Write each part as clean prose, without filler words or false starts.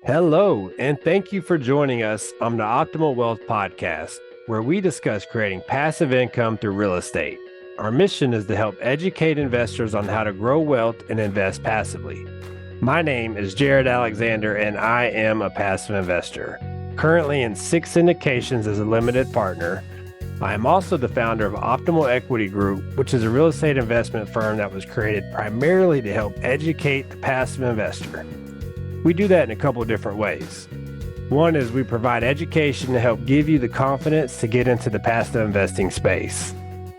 Hello, and thank you for joining us on the Optimal Wealth Podcast, where we discuss creating passive income through real estate. Our mission is to help educate investors on how to grow wealth and invest passively. My name is Jarod Alexander, and I am a passive investor, currently in 6 syndications as a limited partner. I am also the founder of Optimal Equity Group, which is a real estate investment firm that was created primarily to help educate the passive investor. We do that in a couple of different ways. One is we provide education to help give you the confidence to get into the passive investing space.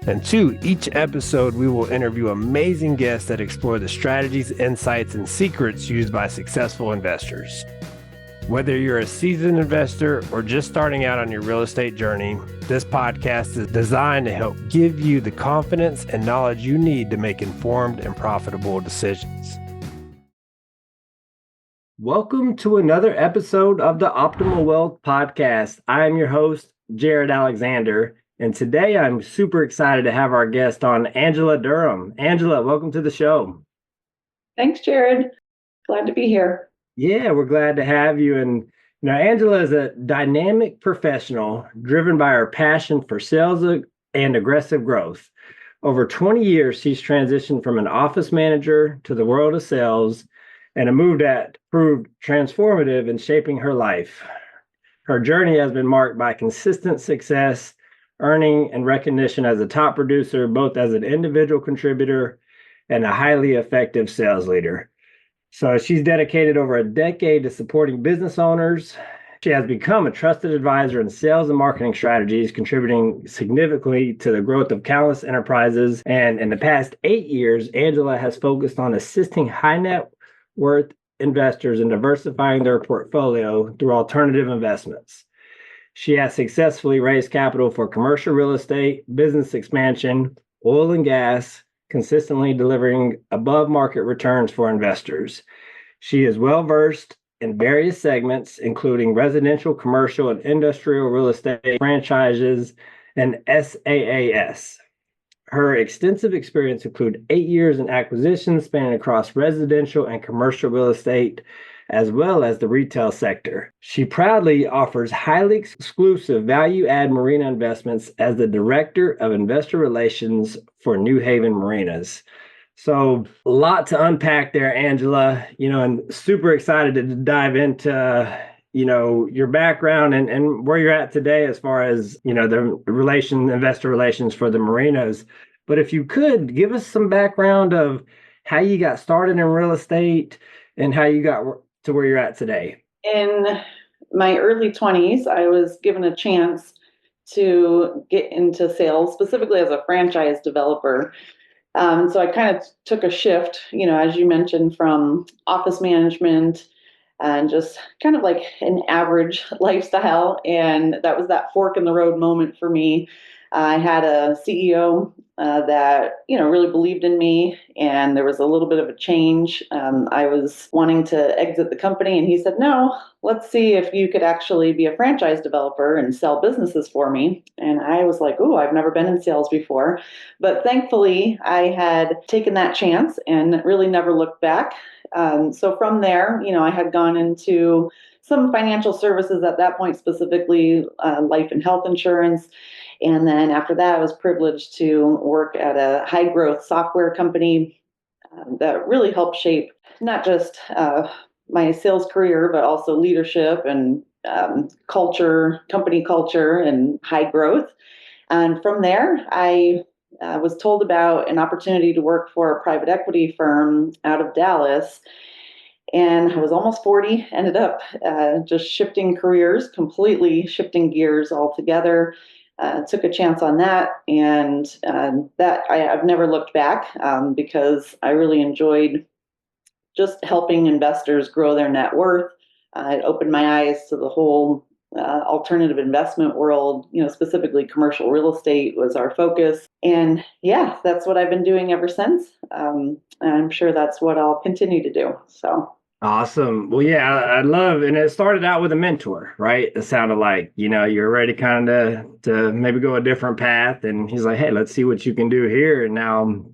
And two, each episode we will interview amazing guests that explore the strategies, insights, and secrets used by successful investors. Whether you're a seasoned investor or just starting out on your real estate journey, this podcast is designed to help give you the confidence and knowledge you need to make informed and profitable decisions. Welcome to another episode of the Optimal Wealth Podcast. I am your host, Jarod Alexander, and today I'm super excited to have our guest on, Angela Durham. Angela, welcome to the show. Thanks, Jarod. Glad to be here. Yeah, we're glad to have you. And Angela is a dynamic professional driven by her passion for sales and aggressive growth. Over 20 years, she's transitioned from an office manager to the world of sales, and a move that proved transformative in shaping her life. Her journey has been marked by consistent success, earning and recognition as a top producer, both as an individual contributor and a highly effective sales leader. So she's dedicated over a decade to supporting business owners. She has become a trusted advisor in sales and marketing strategies, contributing significantly to the growth of countless enterprises. And in the past 8 years, Angela has focused on assisting high net worth investors in diversifying their portfolio through alternative investments. She has successfully raised capital for commercial real estate, business expansion, oil and gas, consistently delivering above market returns for investors. She is well versed in various segments, including residential, commercial, and industrial real estate, franchises, and SaaS. Her extensive experience includes 8 years in acquisitions spanning across residential and commercial real estate, as well as the retail sector. She proudly offers highly exclusive value-add marina investments as the Director of Investor Relations for Haven Marinas. So a lot to unpack there, Angela, and super excited to dive into your background and where you're at today as far as, the investor relations for the marinas. But if you could give us some background of how you got started in real estate and how you got to where you're at today. In my early 20s, I was given a chance to get into sales, specifically as a franchise developer. So I kind of took a shift, as you mentioned, from office management and just kind of like an average lifestyle. And that was that fork in the road moment for me. I had a CEO that, really believed in me, and there was a little bit of a change. I was wanting to exit the company, and he said, no, let's see if you could actually be a franchise developer and sell businesses for me. And I was like, oh, I've never been in sales before. But thankfully, I had taken that chance and really never looked back. So from there, I had gone into some financial services at that point, specifically life and health insurance. And then after that, I was privileged to work at a high growth software company that really helped shape not just my sales career, but also leadership and culture, company culture, and high growth. And from there, I was told about an opportunity to work for a private equity firm out of Dallas. And I was almost 40, ended up just shifting careers, completely shifting gears altogether. Took a chance on that, and that I've never looked back because I really enjoyed just helping investors grow their net worth. It opened my eyes to the whole alternative investment world, specifically commercial real estate was our focus. And yeah, that's what I've been doing ever since. And I'm sure that's what I'll continue to do. So. Awesome. Well, yeah, I love, and it started out with a mentor, right? It sounded like, you're ready kind of to maybe go a different path. And he's like, hey, let's see what you can do here. And now,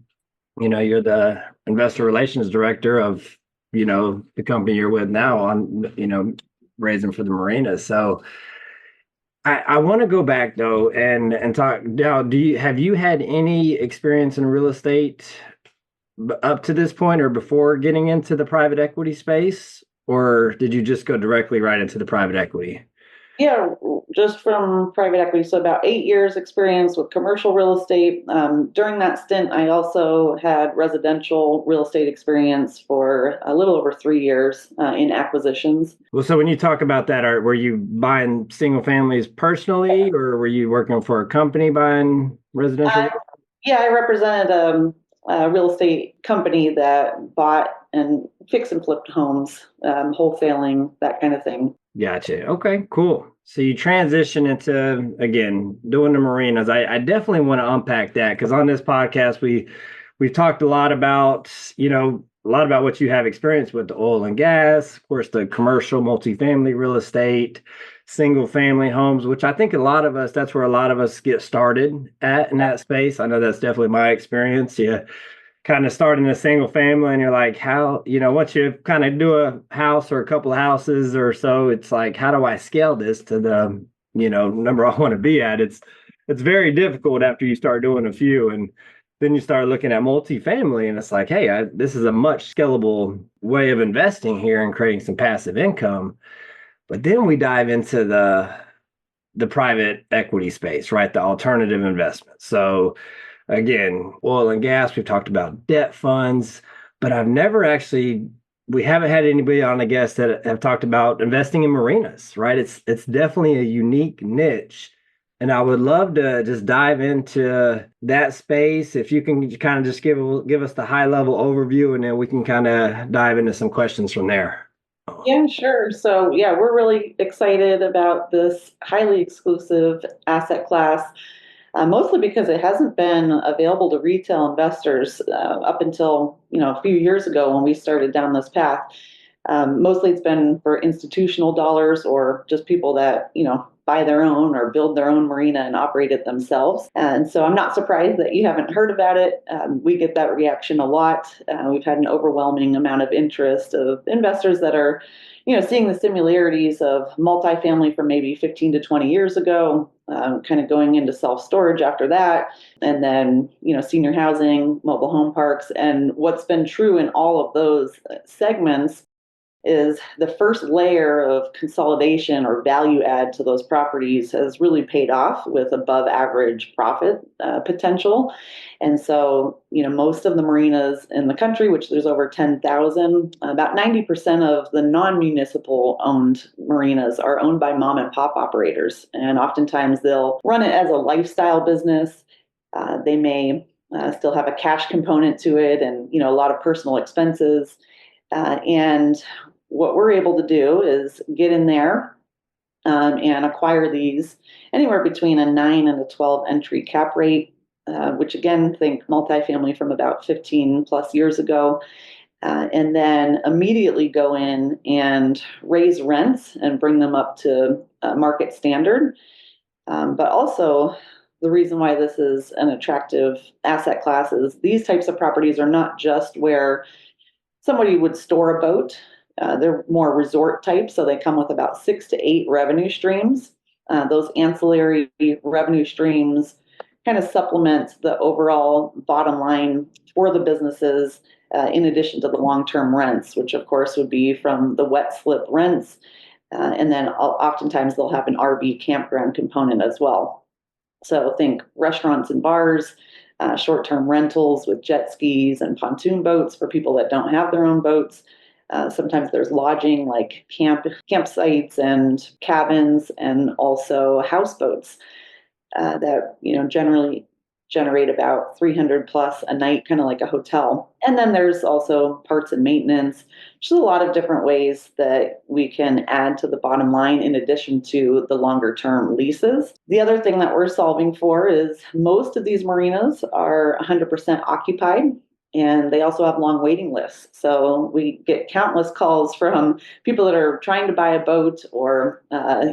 you're the investor relations director of the company you're with now on, raising for the marinas. So I want to go back though and talk now. Have you had any experience in real estate up to this point or before getting into the private equity space, or did you just go directly right into the private equity? Yeah, just from private equity. So about 8 years experience with commercial real estate. During that stint, I also had residential real estate experience for a little over 3 years in acquisitions. Well, so when you talk about that, were you buying single families personally, or were you working for a company buying residential? Uh, yeah, I represented a real estate company that bought and fix and flipped homes, wholesaling, that kind of thing. Gotcha. Okay, cool. So you transition into again doing the marinas. I definitely want to unpack that because on this podcast we've talked a lot about what you have experience with the oil and gas, of course, the commercial multifamily real estate, single family homes, which I think that's where a lot of us get started at in that space. I know that's definitely my experience. Yeah, kind of starting a single family and you're like, how, once you kind of do a house or a couple of houses or so, it's like, how do I scale this to the, number I want to be at? It's very difficult after you start doing a few. And then you start looking at multifamily and it's like, hey, this is a much scalable way of investing here and creating some passive income. But then we dive into the private equity space, right? The alternative investments. So again, oil and gas, we've talked about debt funds, but we haven't had anybody on the guest that have talked about investing in marinas, right? It's definitely a unique niche. And I would love to just dive into that space. If you can kind of just give us the high level overview, and then we can kind of dive into some questions from there. Yeah, sure. So, yeah, we're really excited about this highly exclusive asset class, mostly because it hasn't been available to retail investors up until a few years ago when we started down this path. Mostly it's been for institutional dollars or just people that, buy their own or build their own marina and operate it themselves. And so I'm not surprised that you haven't heard about it. We get that reaction a lot. We've had an overwhelming amount of interest of investors that are, seeing the similarities of multifamily from maybe 15 to 20 years ago, kind of going into self-storage after that, and then, senior housing, mobile home parks. And what's been true in all of those segments is the first layer of consolidation or value add to those properties has really paid off with above average profit potential. And so, most of the marinas in the country, which there's over 10,000, about 90% of the non-municipal owned marinas are owned by mom and pop operators. And oftentimes they'll run it as a lifestyle business. They may still have a cash component to it and, a lot of personal expenses. And what we're able to do is get in there and acquire these anywhere between a 9 and a 12 entry cap rate, which again, think multifamily from about 15 plus years ago, and then immediately go in and raise rents and bring them up to market standard. But also, the reason why this is an attractive asset class is these types of properties are not just where somebody would store a boat. They're more resort type, so they come with about 6 to 8 revenue streams. Those ancillary revenue streams kind of supplement the overall bottom line for the businesses, in addition to the long-term rents, which of course would be from the wet slip rents. And then oftentimes they'll have an RV campground component as well. So think restaurants and bars, short-term rentals with jet skis and pontoon boats for people that don't have their own boats. Sometimes there's lodging like campsites and cabins, and also houseboats that generally generate about 300 plus a night, kind of like a hotel. And then there's also parts and maintenance, just a lot of different ways that we can add to the bottom line in addition to the longer term leases. The other thing that we're solving for is most of these marinas are 100% occupied. And they also have long waiting lists. So we get countless calls from people that are trying to buy a boat, or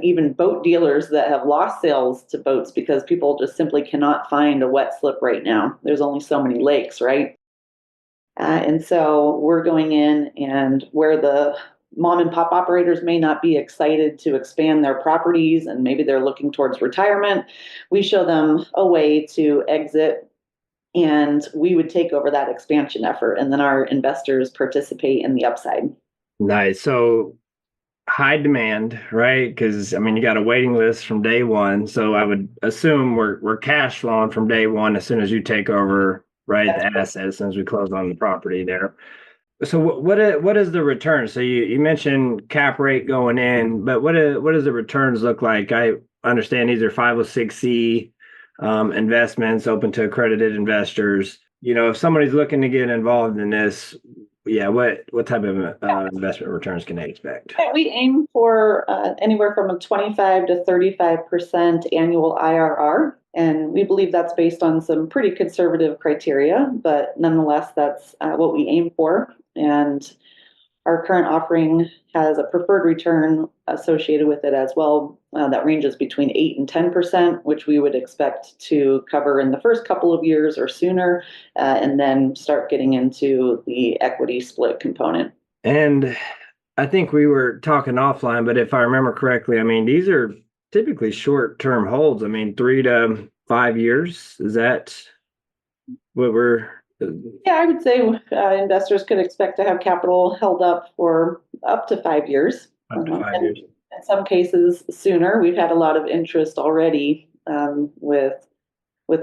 even boat dealers that have lost sales to boats because people just simply cannot find a wet slip right now. There's only so many lakes, right? And so we're going in, and where the mom and pop operators may not be excited to expand their properties and maybe they're looking towards retirement, we show them a way to exit, and we would take over that expansion effort, and then our investors participate in the upside. Nice. So high demand, right? Because I mean, you got a waiting list from day one. So I would assume we're cash flowing from day one as soon as you take over, right? The asset as soon as we close on the property there. So what is the return? So you mentioned cap rate going in, but what does the returns look like? I understand these are 506C investments open to accredited investors. If somebody's looking to get involved in this, yeah, what type of investment returns can they expect? Yeah, we aim for anywhere from a 25 to 35% annual IRR. And we believe that's based on some pretty conservative criteria, but nonetheless, that's what we aim for. And our current offering has a preferred return associated with it as well that ranges between 8 and 10%, which we would expect to cover in the first couple of years or sooner, and then start getting into the equity split component. And I think we were talking offline, but if I remember correctly, I mean, these are typically short-term holds. I mean, 3 to 5 years. Is that what we're? Yeah, I would say investors could expect to have capital held up for up to 5 years. Up to five And years. in some cases sooner. We've had a lot of interest already with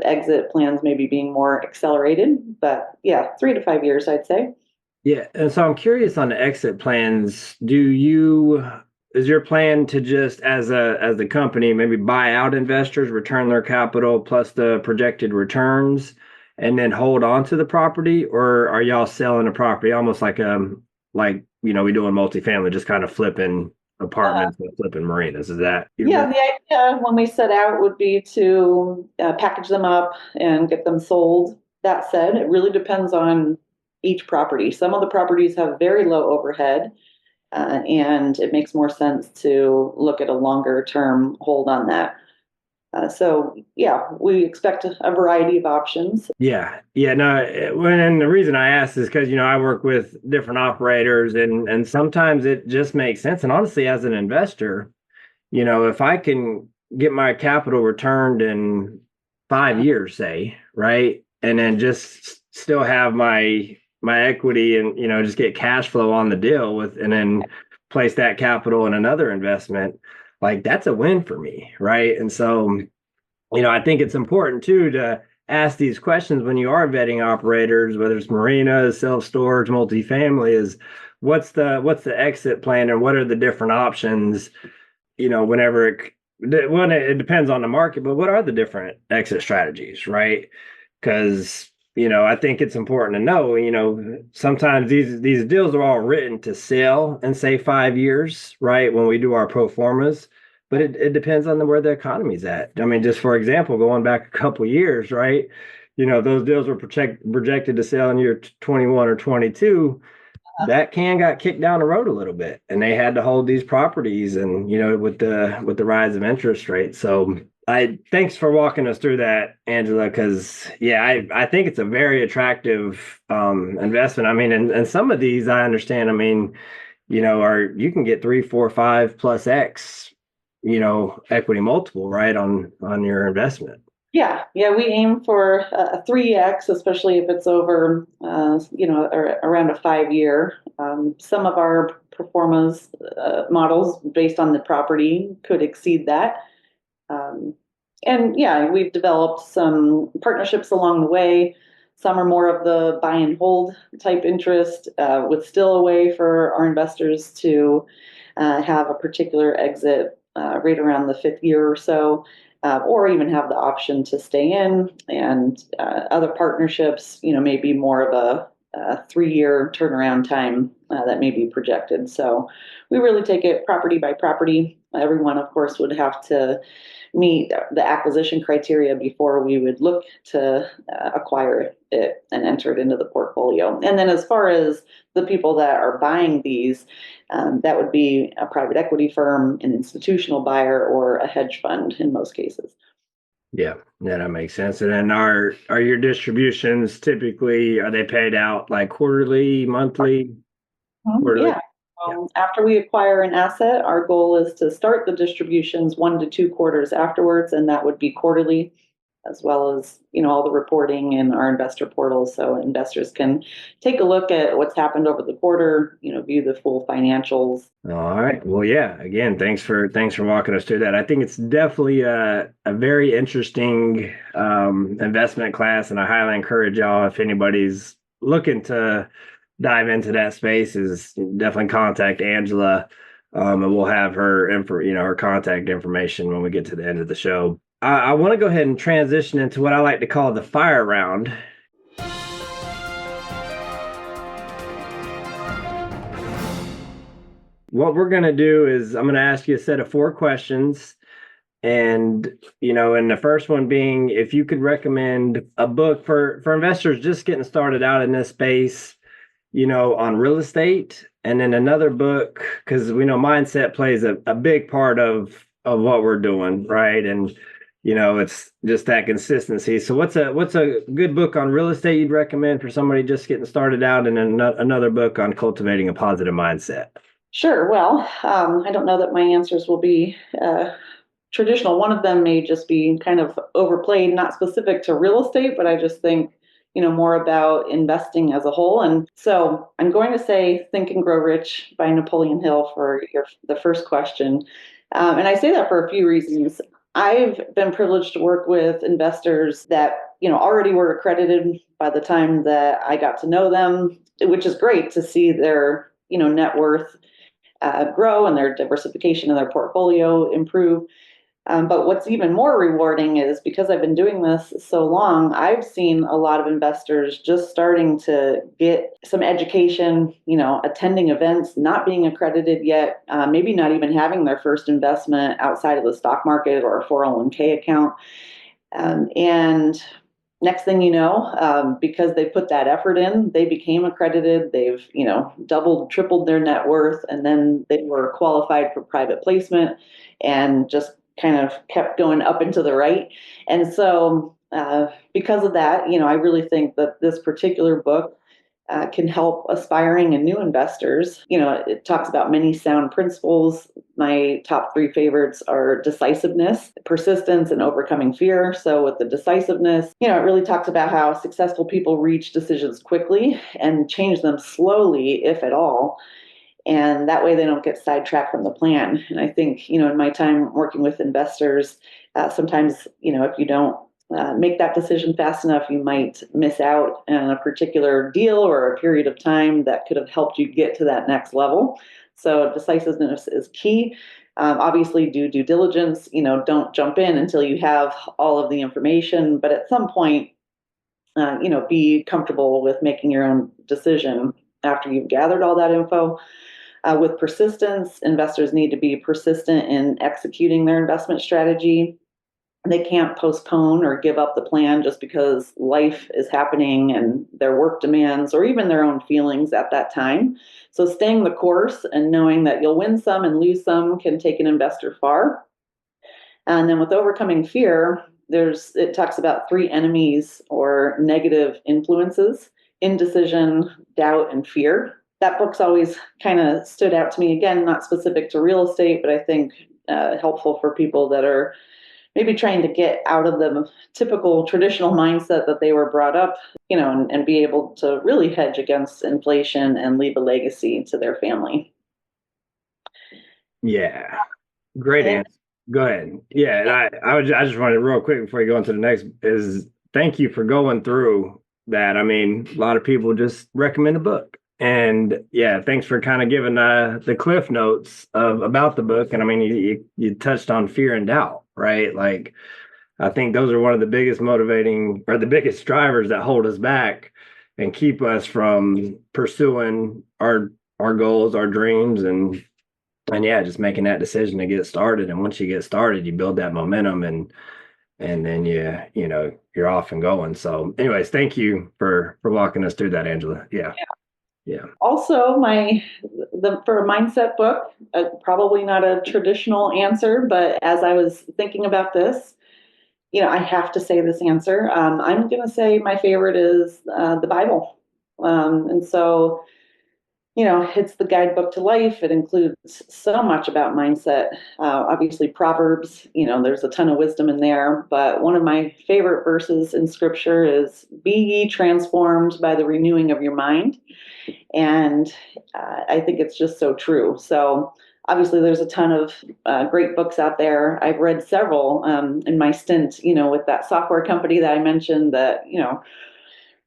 exit plans maybe being more accelerated, but yeah, 3 to 5 years, I'd say. Yeah, and so I'm curious on the exit plans. Is your plan to just as the company maybe buy out investors, return their capital plus the projected returns, and then hold on to the property, or are y'all selling a property almost like we do in multifamily, just kind of flipping apartments and flipping marinas? Is that Yeah, the idea when we set out would be to package them up and get them sold. That said, it really depends on each property. Some of the properties have very low overhead, and it makes more sense to look at a longer term hold on that. So yeah, we expect a variety of options. Yeah, yeah, no. And the reason I asked is because I work with different operators, and sometimes it just makes sense. And honestly, as an investor, if I can get my capital returned in 5 years, say, right, and then just still have my equity and just get cash flow on the deal and then place that capital in another investment, like that's a win for me, right? And so I think it's important too to ask these questions when you are vetting operators, whether it's marinas, self-storage, multifamily, is what's the exit plan and what are the different options, whenever it depends on the market, but what are the different exit strategies, right? Because I think it's important to know, sometimes these deals are all written to sell in say 5 years, right? When we do our pro formas, but it depends on where the economy's at. I mean, just for example, going back a couple of years, right? Those deals were projected to sell in year 21 or 22. That can got kicked down the road a little bit, and they had to hold these properties, and with the rise of interest rates. So I thanks for walking us through that, Angela, because yeah, I think it's a very attractive investment. I mean, and some of these I understand. I mean, you can get 3, 4, 5 plus X, equity multiple, right, on your investment. Yeah, yeah, we aim for a 3x, especially if it's over, around a 5 year. Some of our performance models based on the property could exceed that. And yeah, we've developed some partnerships along the way. Some are more of the buy and hold type interest, with still a way for our investors to have a particular exit right around the 5th year or so, or even have the option to stay in. And other partnerships, may be more of a 3-year turnaround time that may be projected. So we really take it property by property. Everyone, of course, would have to meet the acquisition criteria before we would look to acquire it and enter it into the portfolio. And then as far as the people that are buying these, that would be a private equity firm, an institutional buyer, or a hedge fund in most cases. Yeah, yeah, that makes sense. And then are your distributions typically, are they paid out like quarterly, monthly, quarterly? Yeah. Yeah. After we acquire an asset, our goal is to start the distributions 1 to 2 quarters afterwards, and that would be quarterly, as well as all the reporting in our investor portal, so investors can take a look at what's happened over the quarter, view the full financials. All right. Well, yeah. Again, thanks for walking us through that. I think it's definitely a very interesting investment class, and I highly encourage y'all, if anybody's looking to dive into that space, is definitely contact Angela, and we'll have her her contact information when we get to the end of the show. I want to go ahead and transition into what I like to call the fire round. What we're going to do is I'm going to ask you a set of 4 questions. And, and the first one being, if you could recommend a book for investors just getting started out in this space, on real estate, and then another book, because we know mindset plays a big part of what we're doing, right? And, it's just that consistency. So what's a good book on real estate you'd recommend for somebody just getting started out, and then another book on cultivating a positive mindset? Sure. Well, I don't know that my answers will be traditional. One of them may just be kind of overplayed, not specific to real estate, but I just think, more about investing as a whole. And so I'm going to say Think and Grow Rich by Napoleon Hill for the first question. And I say that for a few reasons. I've been privileged to work with investors that, already were accredited by the time that I got to know them, which is great to see their, net worth grow and their diversification in their portfolio improve. But what's even more rewarding is, because I've been doing this so long, I've seen a lot of investors just starting to get some education, attending events, not being accredited yet, maybe not even having their first investment outside of the stock market or a 401k account. And next thing you know, because they put that effort in, they became accredited. They've, doubled, tripled their net worth, and then they were qualified for private placement and just kind of kept going up and to the right. And so, because of that, I really think that this particular book can help aspiring and new investors. It talks about many sound principles. My top 3 favorites are decisiveness, persistence, and overcoming fear. So with the decisiveness, it really talks about how successful people reach decisions quickly and change them slowly, if at all. And that way they don't get sidetracked from the plan. And I think, in my time working with investors, sometimes, if you don't make that decision fast enough, you might miss out on a particular deal or a period of time that could have helped you get to that next level. So decisiveness is key. Obviously, do due diligence. Don't jump in until you have all of the information. But at some point, be comfortable with making your own decision after you've gathered all that info. With persistence, investors need to be persistent in executing their investment strategy. They can't postpone or give up the plan just because life is happening and their work demands, or even their own feelings at that time. So staying the course and knowing that you'll win some and lose some can take an investor far. And then with overcoming fear, it talks about 3 enemies or negative influences: indecision, doubt, and fear. That book's always kind of stood out to me. Again, not specific to real estate, but I think helpful for people that are maybe trying to get out of the typical traditional mindset that they were brought up, and be able to really hedge against inflation and leave a legacy to their family. Yeah. Great answer. Go ahead. Yeah, and I just wanted real quick before you go into the next is thank you for going through that. I mean, a lot of people just recommend a book. And yeah, thanks for kind of giving the cliff notes about the book. And I mean, you touched on fear and doubt, right? Like, I think those are one of the biggest motivating or the biggest drivers that hold us back and keep us from pursuing our goals, our dreams, and yeah, just making that decision to get started. And once you get started, you build that momentum, and then you're off and going. So anyways, thank you for walking us through that, Angela. Yeah. Also, for a mindset book, probably not a traditional answer, but as I was thinking about this, I have to say this answer. I'm going to say my favorite is the Bible. And so, it's the guidebook to life. It includes so much about mindset. Obviously, Proverbs, there's a ton of wisdom in there. But one of my favorite verses in scripture is, "Be ye transformed by the renewing of your mind." And I think it's just so true. So, obviously, there's a ton of great books out there. I've read several in my stint, with that software company that I mentioned that,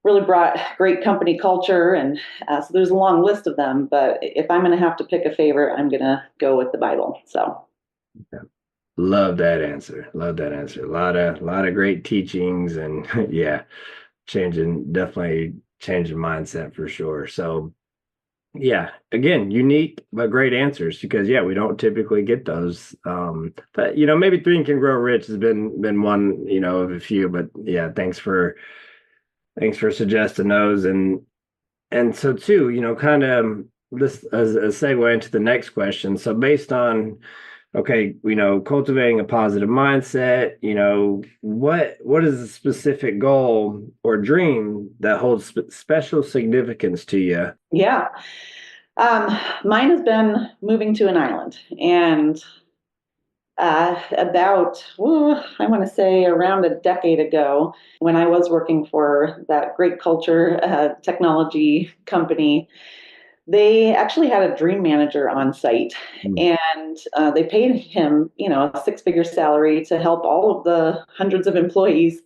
really brought great company culture. And so there's a long list of them. But if I'm going to have to pick a favorite, I'm going to go with the Bible. So. Yeah. Love that answer. Love that answer. A lot of great teachings and yeah, definitely changing mindset for sure. So yeah, again, unique but great answers because yeah, we don't typically get those. But maybe Think and Grow Rich has been one, of a few, but yeah, thanks for suggesting those. And so too, kind of this as a segue into the next question. So based on okay, cultivating a positive mindset, what is a specific goal or dream that holds special significance to you? Yeah. Mine has been moving to an island. And I want to say around a decade ago, when I was working for that great culture technology company, they actually had a dream manager on site, Mm. and they paid him, a six-figure salary to help all of the hundreds of employees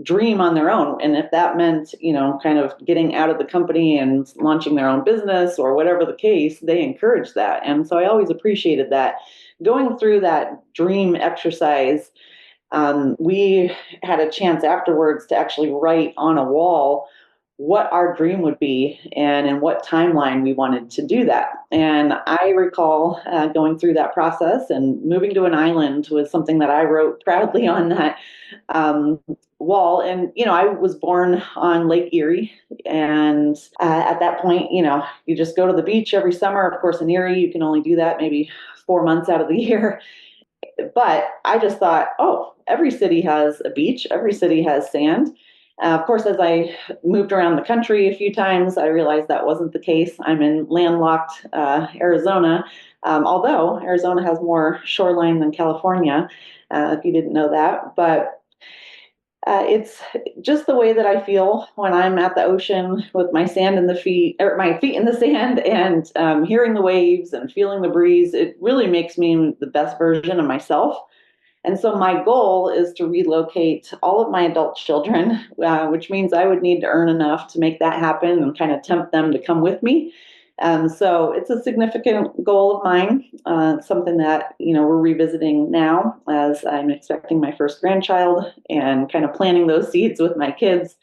dream on their own. And if that meant, kind of getting out of the company and launching their own business or whatever the case, they encouraged that. And so I always appreciated that. Going through that dream exercise, we had a chance afterwards to actually write on a wall what our dream would be and in what timeline we wanted to do that. And I recall going through that process, and moving to an island was something that I wrote proudly on that um, wall. And, I was born on Lake Erie. And at that point, you just go to the beach every summer. Of course, in Erie, you can only do that maybe 4 months out of the year. But I just thought, oh, every city has a beach, every city has sand. Of course, as I moved around the country a few times, I realized that wasn't the case. I'm in landlocked Arizona, although Arizona has more shoreline than California, if you didn't know that. But it's just the way that I feel when I'm at the ocean with my sand in the feet, or my feet in the sand, and hearing the waves and feeling the breeze. It really makes me the best version of myself. And so my goal is to relocate all of my adult children, which means I would need to earn enough to make that happen and kind of tempt them to come with me. So it's a significant goal of mine, something that, we're revisiting now as I'm expecting my first grandchild, and kind of planting those seeds with my kids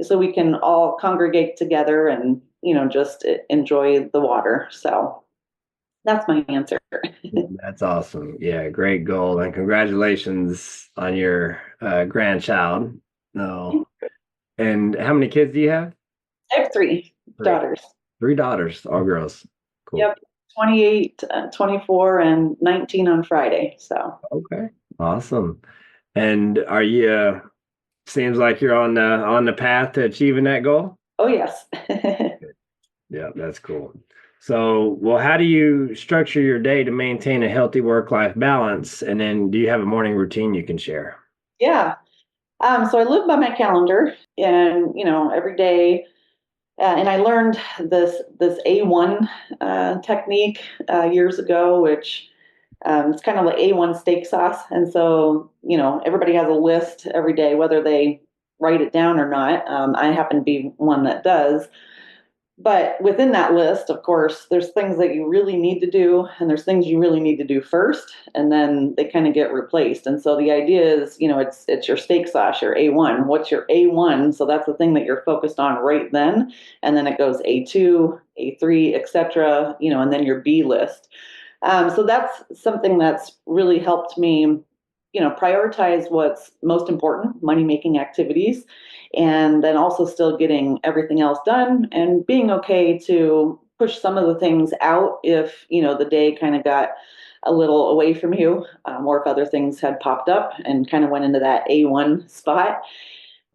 so we can all congregate together and, just enjoy the water. So that's my answer. That's awesome. Yeah, great goal. And congratulations on your grandchild. No. And how many kids do you have? I have three Three. daughters. Three daughters, all girls. Cool. Yep. 28, 24, and 19 on Friday. So, Okay. Awesome. And are you seems like you're on the path to achieving that goal? oh, yes. Yeah, that's cool. So, well, how do you structure your day to maintain a healthy work-life balance? And then do you have a morning routine you can share? Yeah. So I live by my calendar, and, every day, and I learned this A1 technique years ago, which it's kind of like A1 steak sauce. And so, everybody has a list every day, whether they write it down or not. I happen to be one that does. But within that list, of course, there's things that you really need to do, and there's things you really need to do first, and then they kind of get replaced. And so the idea is, it's your steak sauce, your A1. What's your A1? So that's the thing that you're focused on right then, and then it goes A2, A3, etc. And then your B list. So that's something that's really helped me, prioritize what's most important, money making activities, and then also still getting everything else done, and being okay to push some of the things out if, the day kind of got a little away from you, or if other things had popped up and kind of went into that A1 spot.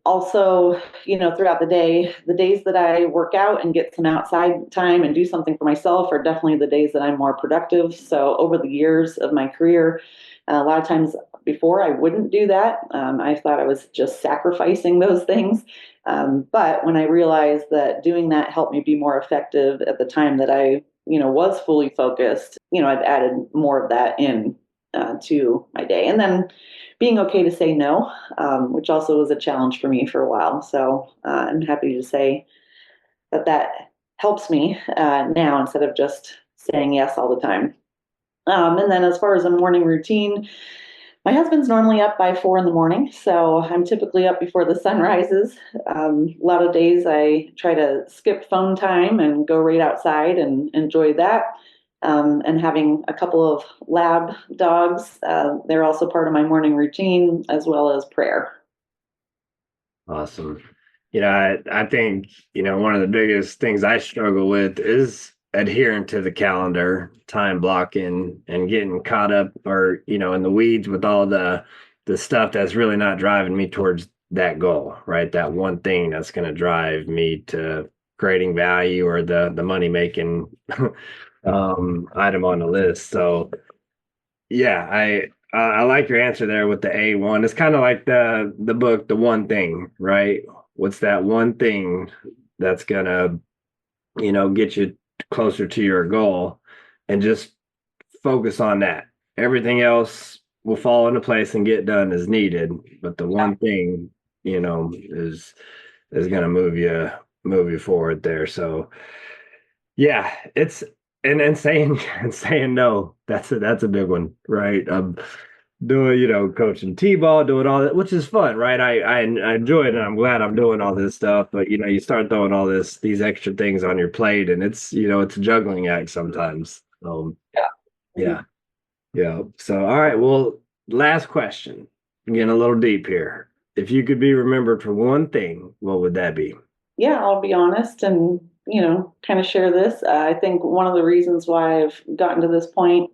Also, throughout the days that I work out and get some outside time and do something for myself are definitely the days that I'm more productive. So over the years of my career, a lot of times before I wouldn't do that. I thought I was just sacrificing those things. But when I realized that doing that helped me be more effective at the time that I, was fully focused, I've added more of that in to my day. And then being okay to say no, which also was a challenge for me for a while. So I'm happy to say that helps me now instead of just saying yes all the time. And then as far as a morning routine, my husband's normally up by 4 in the morning, so I'm typically up before the sun rises. A lot of days I try to skip phone time and go right outside and enjoy that. And having a couple of lab dogs, they're also part of my morning routine as well as prayer. Awesome. I think, one of the biggest things I struggle with is adhering to the calendar, time blocking, and getting caught up or, in the weeds with all the stuff that's really not driving me towards that goal, right? That one thing that's going to drive me to creating value or the money making item on the list. So yeah, I like your answer there with the A1. It's kind of like the book, The One Thing, right? What's that one thing that's gonna, get you closer to your goal, and just focus on that. Everything else will fall into place and get done as needed, but the one thing, is gonna move you forward there. So yeah, it's and saying and saying no, that's a big one, right? Doing, coaching T-ball, doing all that, which is fun, right? I enjoy it and I'm glad I'm doing all this stuff, but you start throwing all these extra things on your plate and it's a juggling act sometimes. Yeah. Yeah. So all right, well, last question. Getting a little deep here. If you could be remembered for one thing, what would that be? Yeah, I'll be honest and, kind of share this. I think one of the reasons why I've gotten to this point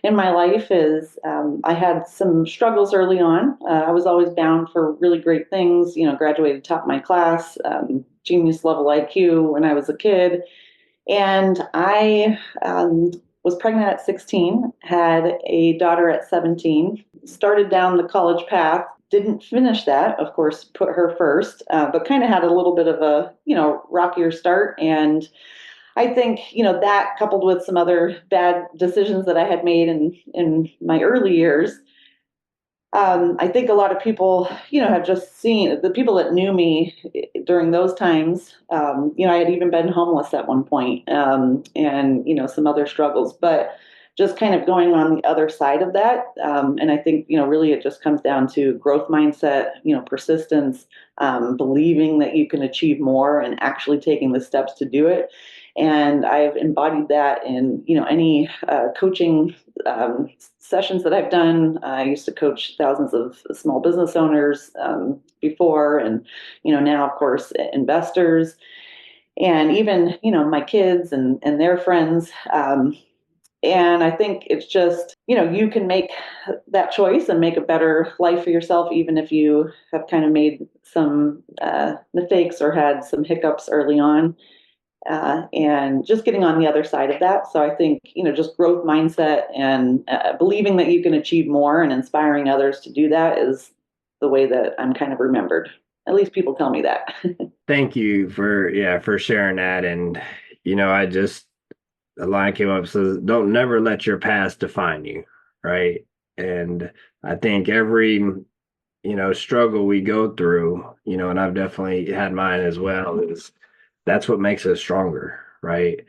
in my life is I had some struggles early on. I was always bound for really great things, graduated top of my class, genius level IQ when I was a kid. And I was pregnant at 16, had a daughter at 17, started down the college path, didn't finish that, of course, put her first, but kind of had a little bit of a, rockier start. And I think, that coupled with some other bad decisions that I had made in my early years, I think a lot of people, have just seen the people that knew me during those times. I had even been homeless at one point, and some other struggles, but just kind of going on the other side of that. And I think really it just comes down to growth mindset, persistence, believing that you can achieve more, and actually taking the steps to do it. And I've embodied that in any coaching sessions that I've done. I used to coach thousands of small business owners before, and now of course investors, and even my kids and their friends. And I think it's just you can make that choice and make a better life for yourself, even if you have kind of made some mistakes or had some hiccups early on. And just getting on the other side of that. So I think, just growth mindset and believing that you can achieve more and inspiring others to do that is the way that I'm kind of remembered. At least people tell me that. Thank you for sharing that. And I just a line came up says, "Don't never let your past define you," right? And I think every struggle we go through, and I've definitely had mine as well, is that's what makes us stronger, right?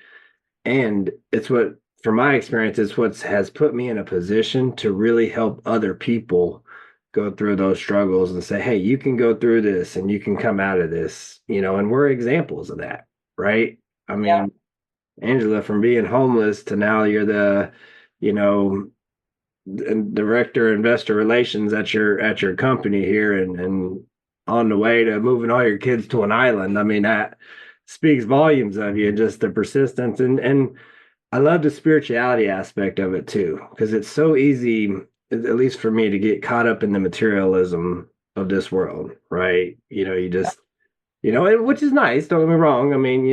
And it's what, from my experience, it's what has put me in a position to really help other people go through those struggles and say, hey, you can go through this and you can come out of this, and we're examples of that, right? I mean, Yeah. Angela, from being homeless to now you're the, director of investor relations at your company here, and on the way to moving all your kids to an island. I mean, that speaks volumes of you, just the persistence and I love the spirituality aspect of it too, because it's so easy, at least for me, to get caught up in the materialism of this world, right? You just, which is nice, don't get me wrong. I mean,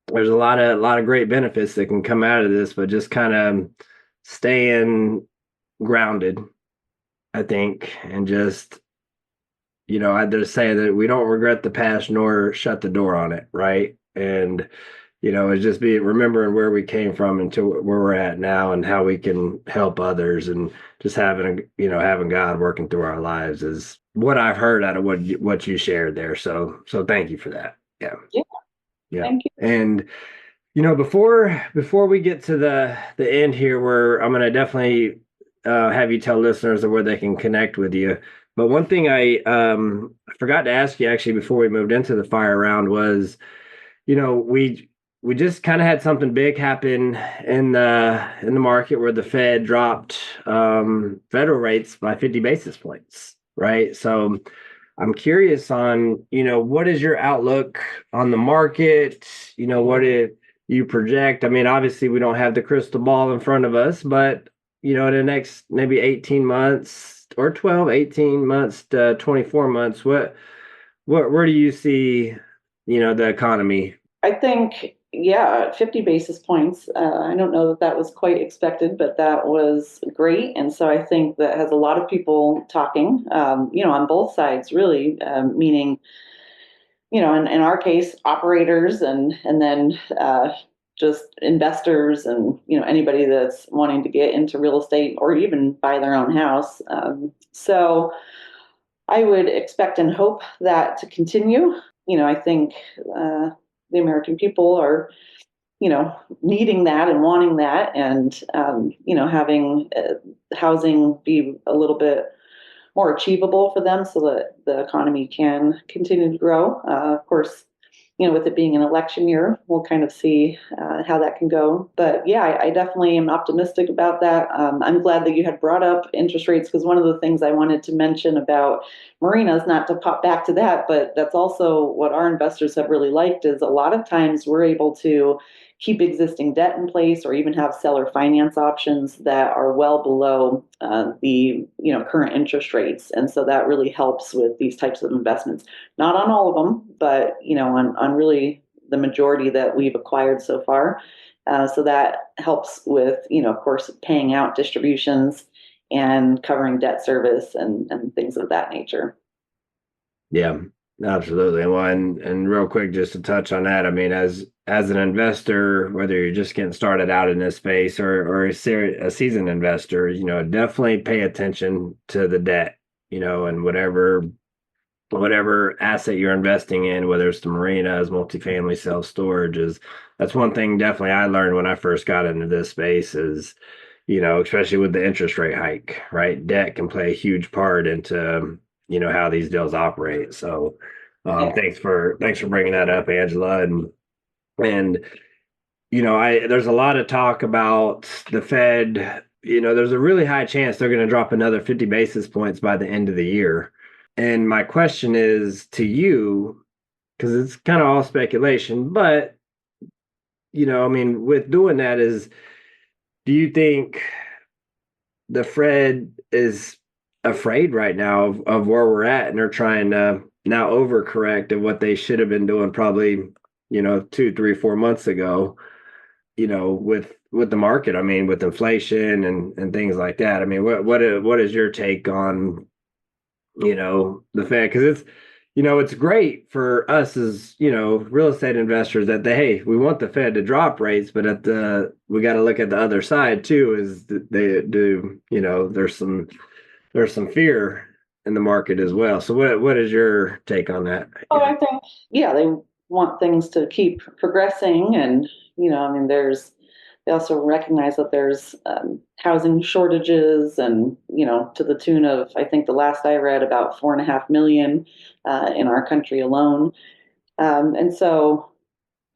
there's a lot of great benefits that can come out of this, but just kind of staying grounded, I think, and just, I just say that we don't regret the past nor shut the door on it, right? And it's just be remembering where we came from and to where we're at now and how we can help others, and just having God working through our lives is what I've heard out of what you shared there. So thank you for that. Yeah. Yeah, Yeah. thank you. And before we get to the end here, where I'm gonna definitely have you tell listeners of where they can connect with you. But one thing I forgot to ask you actually before we moved into the fire round was, we just kind of had something big happen in the market where the Fed dropped federal rates by 50 basis points, right? So I'm curious on, what is your outlook on the market? What did you project? I mean, obviously we don't have the crystal ball in front of us, but in the next maybe 18 months or 12, 18 months to 24 months, where do you see, the economy? I think, yeah, 50 basis points. I don't know that that was quite expected, but that was great. And so I think that has a lot of people talking, on both sides, really, meaning, in our case, operators and then just investors and, anybody that's wanting to get into real estate or even buy their own house. So I would expect and hope that to continue. I think the American people are, needing that and wanting that, and having housing be a little bit more achievable for them so that the economy can continue to grow. Of course, with it being an election year, we'll kind of see how that can go. But yeah, I definitely am optimistic about that. I'm glad that you had brought up interest rates, because one of the things I wanted to mention about marinas, not to pop back to that, but that's also what our investors have really liked, is a lot of times we're able to keep existing debt in place or even have seller finance options that are well below the current interest rates, and so that really helps with these types of investments. Not on all of them, but on really the majority that we've acquired so far. So that helps with of course, paying out distributions and covering debt service and things of that nature. Yeah, absolutely. Well, and real quick, just to touch on that, I mean, as an investor, whether you're just getting started out in this space or a seasoned investor, definitely pay attention to the debt, and whatever asset you're investing in, whether it's the marinas, multifamily, self storage, is that's one thing definitely I learned when I first got into this space is, especially with the interest rate hike, right? Debt can play a huge part into, how these deals operate. So Yeah. thanks for bringing that up, Angela. And I there's a lot of talk about the Fed. There's a really high chance they're going to drop another 50 basis points by the end of the year. And my question is to you, because it's kind of all speculation, but I mean, with doing that, do you think the Fed is afraid right now of where we're at, and they're trying to now overcorrect of what they should have been doing probably, 2, 3, 4 months ago, with the market? I mean, with inflation and things like that. I mean, what is your take on, the Fed? Because it's great for us as, real estate investors that hey, we want the Fed to drop rates, but we got to look at the other side too, is that they do, there's some fear in the market as well. So what is your take on that? Oh, Yeah. I think, yeah, they want things to keep progressing. And, I mean, they also recognize that there's housing shortages and, to the tune of, I think the last I read, about 4.5 million in our country alone. And so,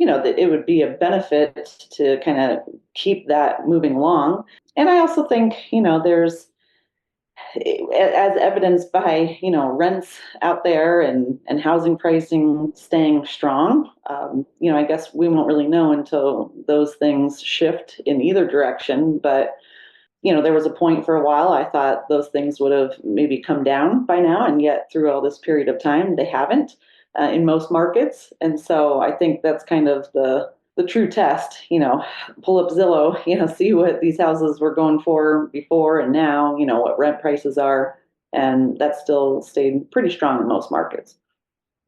that it would be a benefit to kind of keep that moving along. And I also think, there's as evidenced by, rents out there and housing pricing staying strong, I guess we won't really know until those things shift in either direction. But, there was a point for a while I thought those things would have maybe come down by now. And yet through all this period of time, they haven't in most markets. And so I think that's kind of the true test, pull up Zillow, see what these houses were going for before and now, what rent prices are. And that still stayed pretty strong in most markets.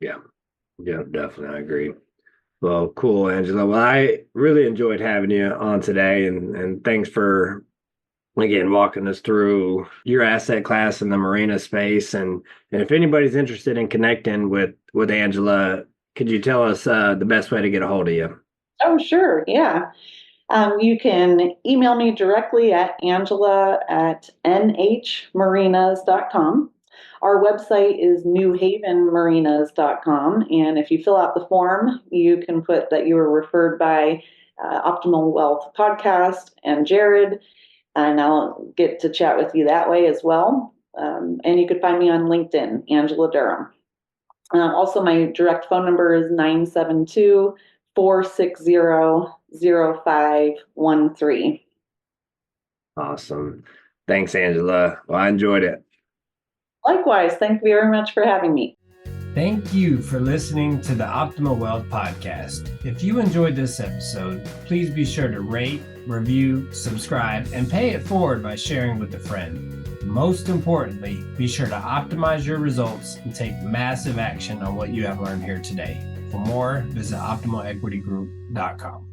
Yeah, yeah, definitely. I agree. Well, cool, Angela. Well, I really enjoyed having you on today, and thanks for again walking us through your asset class in the marina space. And if anybody's interested in connecting with Angela, could you tell us the best way to get a hold of you? Oh, sure. Yeah. You can email me directly at angela@nhmarinas.com. Our website is newhavenmarinas.com. And if you fill out the form, you can put that you were referred by Optimal Wealth Podcast and Jarod, and I'll get to chat with you that way as well. And you could find me on LinkedIn, Angela Durham. Also, my direct phone number is 972-460-0513. Awesome. Thanks, Angela. Well, I enjoyed it. Likewise, thank you very much for having me. Thank you for listening to the Optimal Wealth Podcast. If you enjoyed this episode, please be sure to rate, review, subscribe, and pay it forward by sharing with a friend. Most importantly, be sure to optimize your results and take massive action on what you have learned here today. For more, visit optimalequitygroup.com.